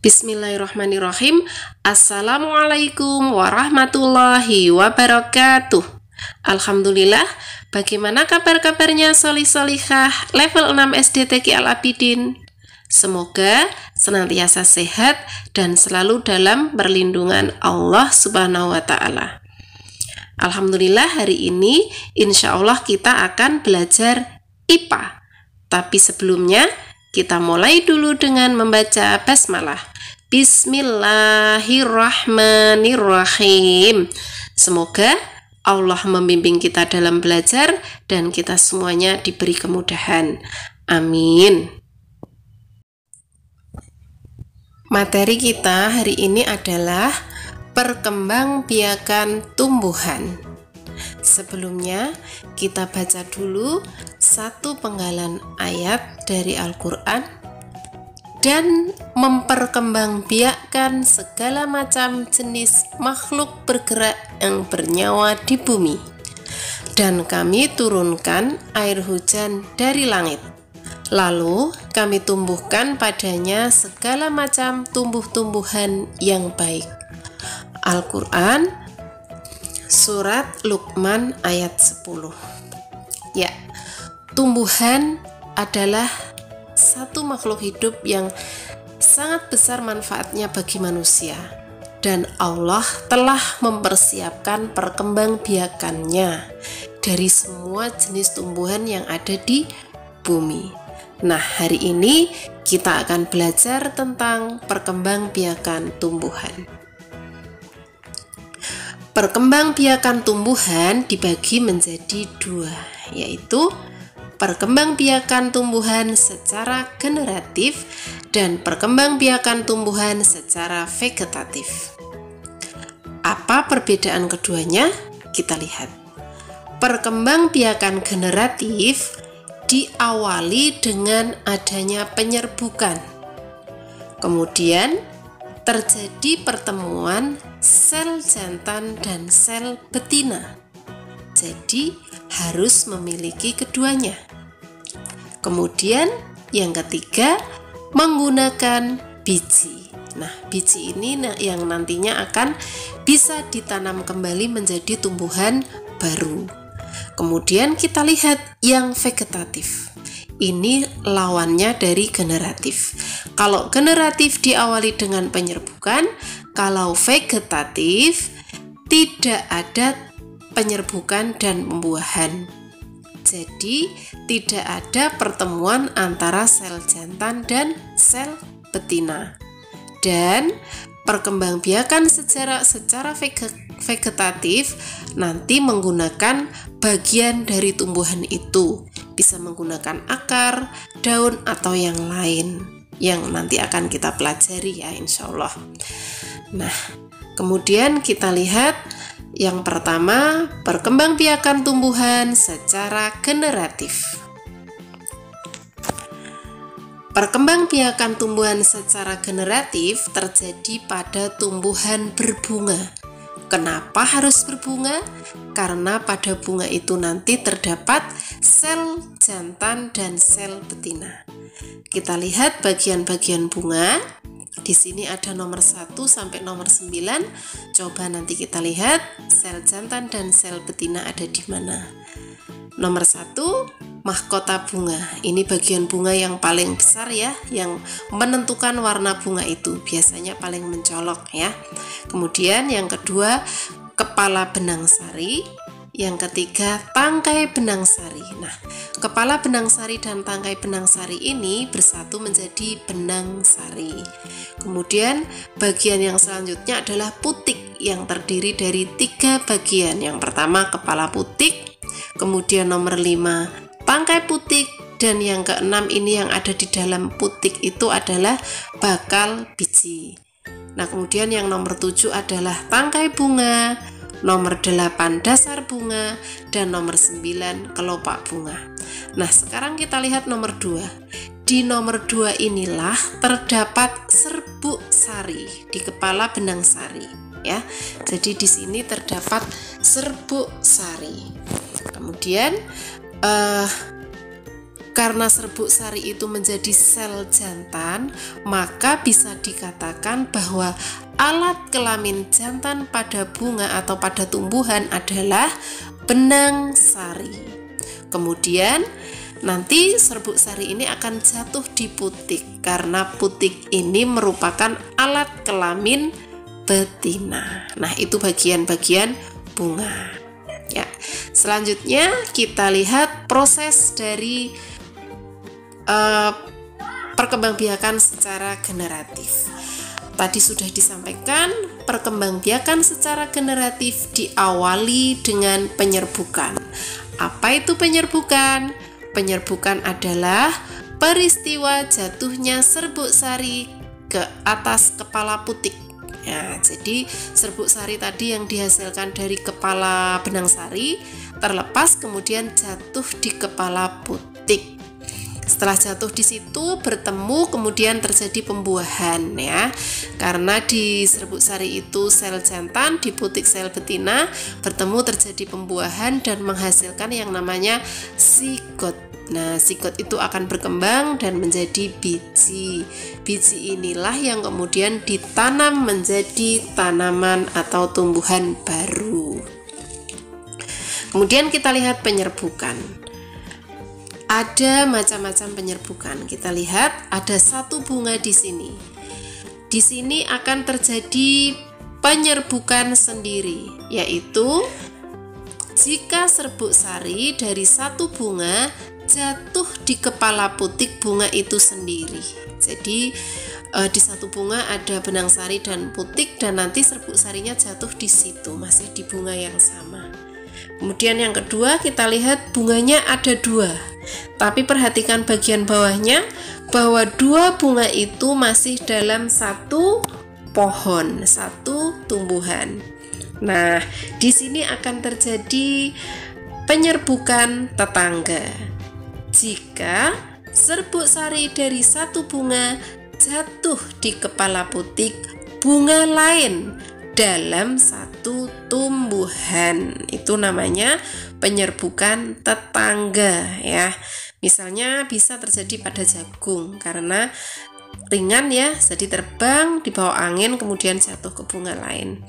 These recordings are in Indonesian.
Bismillahirrahmanirrahim. Assalamualaikum warahmatullahi wabarakatuh. Alhamdulillah, bagaimana kabar-kabarnya solih-solihah level 6 SD TQ Al-Abidin? Semoga senantiasa sehat dan selalu dalam perlindungan Allah Subhanahu wa Ta'ala. Alhamdulillah, hari ini insya Allah kita akan belajar IPA. Tapi sebelumnya kita mulai dulu dengan membaca basmalah. Bismillahirrahmanirrahim. Semoga Allah membimbing kita dalam belajar dan kita semuanya diberi kemudahan. Amin. Materi kita hari ini adalah perkembangbiakan tumbuhan. Sebelumnya kita baca dulu satu penggalan ayat dari Al-Quran dan memperkembangbiakkan segala macam jenis makhluk bergerak yang bernyawa di bumi. Dan kami turunkan air hujan dari langit. Lalu kami tumbuhkan padanya segala macam tumbuh-tumbuhan yang baik. Al-Quran Surat Luqman ayat 10. Ya, tumbuhan adalah satu makhluk hidup yang sangat besar manfaatnya bagi manusia, dan Allah telah mempersiapkan perkembangbiakannya dari semua jenis tumbuhan yang ada di bumi. Nah, hari ini kita akan belajar tentang perkembangbiakan tumbuhan. Perkembangbiakan tumbuhan dibagi menjadi dua, yaitu perkembangbiakan tumbuhan secara generatif dan perkembangbiakan tumbuhan secara vegetatif. Apa perbedaan keduanya? Kita lihat. Perkembangbiakan generatif diawali dengan adanya penyerbukan. Kemudian terjadi pertemuan sel jantan dan sel betina. Jadi harus memiliki keduanya. Kemudian yang ketiga, menggunakan biji. Nah, biji ini yang nantinya akan bisa ditanam kembali menjadi tumbuhan baru. Kemudian kita lihat yang vegetatif. Ini lawannya dari generatif. Kalau generatif diawali dengan penyerbukan, kalau vegetatif tidak ada penyerbukan dan pembuahan. Jadi tidak ada pertemuan antara sel jantan dan sel betina. Dan perkembangbiakan secara vegetatif nanti menggunakan bagian dari tumbuhan itu. Bisa menggunakan akar, daun, atau yang lain yang nanti akan kita pelajari ya insya Allah. Nah, kemudian kita lihat yang pertama, perkembangbiakan tumbuhan secara generatif. Perkembangbiakan tumbuhan secara generatif terjadi pada tumbuhan berbunga. Kenapa harus berbunga? Karena pada bunga itu nanti terdapat sel jantan dan sel betina. Kita lihat bagian-bagian bunga. Di sini ada nomor 1 sampai nomor 9. Coba nanti kita lihat sel jantan dan sel betina ada di mana. Nomor 1, mahkota bunga. Ini bagian bunga yang paling besar ya, yang menentukan warna bunga itu. Biasanya paling mencolok ya. Kemudian yang kedua, kepala benang sari. Yang ketiga, tangkai benang sari. Nah, kepala benang sari dan tangkai benang sari ini bersatu menjadi benang sari. Kemudian bagian yang selanjutnya adalah putik yang terdiri dari 3 bagian. Yang pertama kepala putik, kemudian nomor 5 tangkai putik, dan yang keenam ini yang ada di dalam putik itu adalah bakal biji. Nah, kemudian yang nomor 7 adalah tangkai bunga, nomor 8 dasar bunga, dan nomor 9 kelopak bunga. Nah, sekarang kita lihat nomor 2. Di nomor 2 inilah terdapat serbuk sari di kepala benang sari ya. Jadi di sini terdapat serbuk sari. Kemudian karena serbuk sari itu menjadi sel jantan, maka bisa dikatakan bahwa alat kelamin jantan pada bunga atau pada tumbuhan adalah benang sari. Kemudian nanti serbuk sari ini akan jatuh di putik, karena putik ini merupakan alat kelamin betina. Nah, itu bagian-bagian bunga. Ya, selanjutnya kita lihat proses dari perkembangbiakan secara generatif. Tadi sudah disampaikan, perkembangbiakan secara generatif diawali dengan penyerbukan. Apa itu penyerbukan? Penyerbukan adalah peristiwa jatuhnya serbuk sari ke atas kepala putik. Ya, jadi serbuk sari tadi yang dihasilkan dari kepala benang sari terlepas kemudian jatuh di kepala putik. Setelah jatuh di situ bertemu kemudian terjadi pembuahan ya. Karena di serbuk sari itu sel jantan, di putik sel betina, bertemu terjadi pembuahan dan menghasilkan yang namanya sigot. Nah, sigot itu akan berkembang dan menjadi biji. Biji inilah yang kemudian ditanam menjadi tanaman atau tumbuhan baru. Kemudian kita lihat penyerbukan. Ada macam-macam penyerbukan. Kita lihat ada satu bunga di sini. Di sini akan terjadi penyerbukan sendiri, yaitu jika serbuk sari dari satu bunga jatuh di kepala putik bunga itu sendiri. Jadi di satu bunga ada benang sari dan putik, dan nanti serbuk sarinya jatuh di situ, masih di bunga yang sama. Kemudian yang kedua, kita lihat bunganya ada dua, tapi perhatikan bagian bawahnya bahwa dua bunga itu masih dalam satu pohon, satu tumbuhan. Nah, di sini akan terjadi penyerbukan tetangga. Jika serbuk sari dari satu bunga jatuh di kepala putik bunga lain dalam satu tumbuhan, itu namanya penyerbukan tetangga ya. Misalnya bisa terjadi pada jagung karena ringan ya, jadi terbang di bawah angin kemudian jatuh ke bunga lain.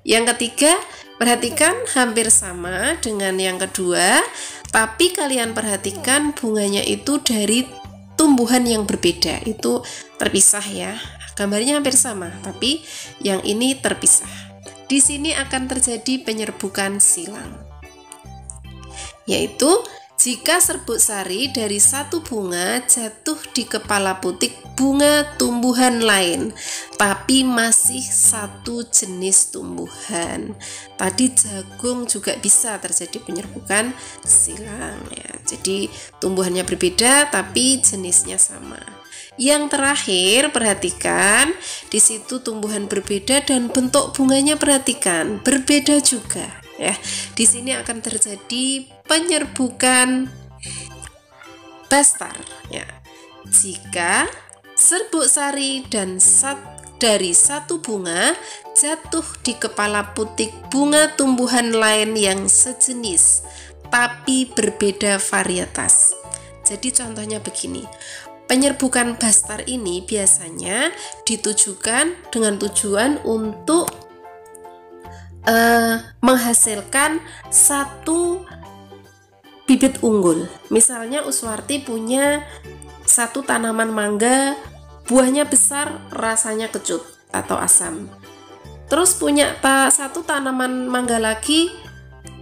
Yang ketiga, perhatikan hampir sama dengan yang kedua, tapi kalian perhatikan bunganya itu dari tumbuhan yang berbeda, itu terpisah ya. Gambarnya hampir sama, tapi yang ini terpisah. Di sini akan terjadi penyerbukan silang, yaitu jika serbuk sari dari satu bunga jatuh di kepala putik bunga tumbuhan lain, tapi masih satu jenis tumbuhan. Tadi jagung juga bisa terjadi penyerbukan silang ya. Jadi tumbuhannya berbeda tapi jenisnya sama. Yang terakhir, perhatikan di situ tumbuhan berbeda dan bentuk bunganya perhatikan berbeda juga. Ya, di sini akan terjadi penyerbukan bastar ya. Jika serbuk sari dan dari satu bunga jatuh di kepala putik bunga tumbuhan lain yang sejenis tapi berbeda varietas. Jadi contohnya begini. Penyerbukan bastar ini biasanya ditujukan dengan tujuan untuk menghasilkan satu bibit unggul. Misalnya Uswarti punya satu tanaman mangga, buahnya besar, rasanya kecut atau asam. Terus punya satu tanaman mangga lagi,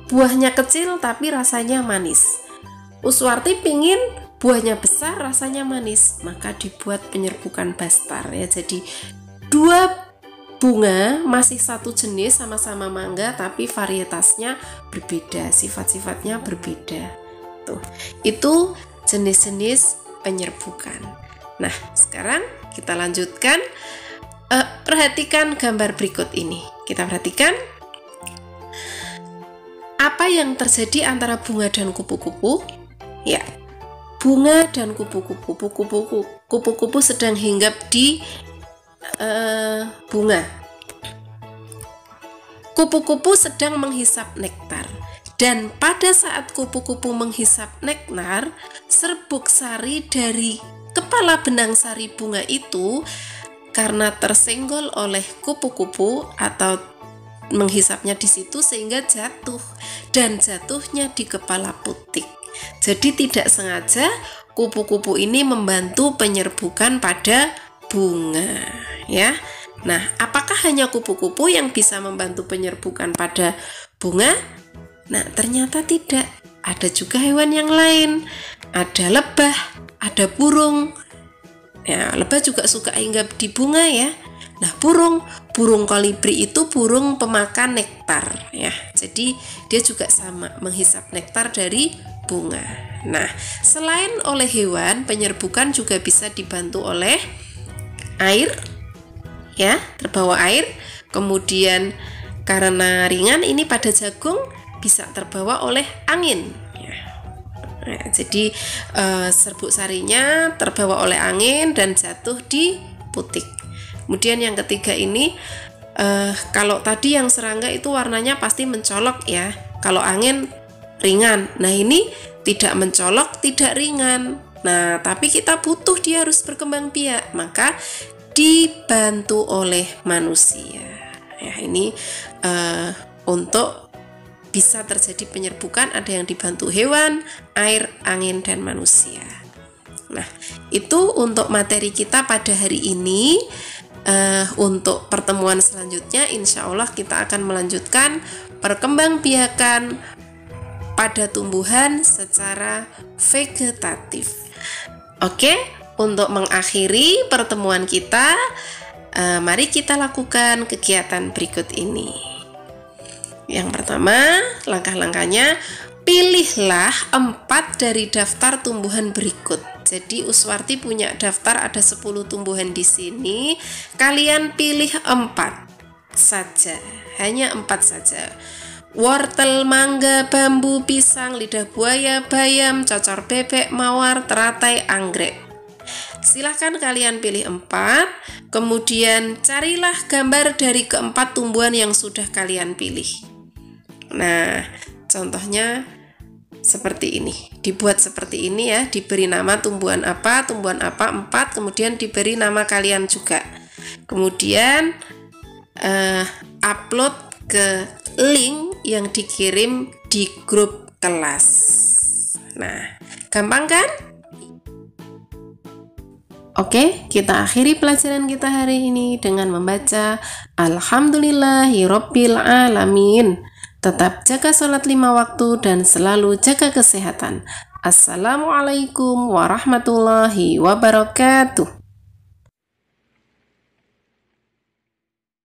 buahnya kecil tapi rasanya manis. Uswarti pingin buahnya besar, rasanya manis, maka dibuat penyerbukan bastar ya. Jadi dua bunga masih satu jenis, sama-sama mangga, tapi varietasnya berbeda, sifat-sifatnya berbeda. Tuh, itu jenis-jenis penyerbukan. Nah, sekarang kita lanjutkan. Perhatikan gambar berikut ini. Kita perhatikan apa yang terjadi antara bunga dan kupu-kupu. Ya, bunga dan kupu-kupu. Kupu-kupu sedang hinggap di bunga. Kupu-kupu sedang menghisap nektar Dan pada saat kupu-kupu menghisap nektar, serbuk sari dari kepala benang sari bunga itu karena tersenggol oleh kupu-kupu atau menghisapnya di situ sehingga jatuh, dan jatuhnya di kepala putik. Jadi tidak sengaja kupu-kupu ini membantu penyerbukan pada bunga, ya. Nah, apakah hanya kupu-kupu yang bisa membantu penyerbukan pada bunga? Nah, ternyata tidak. Ada juga hewan yang lain. Ada lebah, ada burung. Ya, lebah juga suka hinggap di bunga ya. Nah, burung kolibri itu burung pemakan nektar ya. Jadi dia juga sama menghisap nektar dari bunga. Nah, selain oleh hewan, penyerbukan juga bisa dibantu oleh air ya, terbawa air. Kemudian karena ringan ini pada jagung bisa terbawa oleh angin ya. Nah, jadi serbuk sarinya terbawa oleh angin dan jatuh di putik. Kemudian yang ketiga ini kalau tadi yang serangga itu warnanya pasti mencolok ya. Kalau angin ringan. Nah, ini tidak mencolok, tidak ringan. Nah, tapi kita butuh dia harus berkembang biak, maka dibantu oleh manusia. Ya, ini untuk bisa terjadi penyerbukan ada yang dibantu hewan, air, angin, dan manusia. Nah, itu untuk materi kita pada hari ini. Untuk pertemuan selanjutnya, insya Allah kita akan melanjutkan perkembangbiakan pada tumbuhan secara vegetatif. Oke, untuk mengakhiri pertemuan kita, mari kita lakukan kegiatan berikut ini. Yang pertama, langkah-langkahnya, pilihlah 4 dari daftar tumbuhan berikut. Jadi Uswarti punya daftar ada 10 tumbuhan di sini. Kalian pilih 4 saja, hanya 4 saja. Wortel, mangga, bambu, pisang, lidah buaya, bayam, cocor bebek, mawar, teratai, anggrek. Silahkan kalian pilih 4. Kemudian carilah gambar dari keempat tumbuhan yang sudah kalian pilih. Nah, contohnya seperti ini, dibuat seperti ini ya, diberi nama tumbuhan apa 4, kemudian diberi nama kalian juga. Kemudian upload ke link yang dikirim di grup kelas. Nah, gampang kan? Oke, kita akhiri pelajaran kita hari ini dengan membaca Alhamdulillahirabbil alamin. Tetap jaga sholat 5 waktu dan selalu jaga kesehatan. Assalamualaikum warahmatullahi wabarakatuh.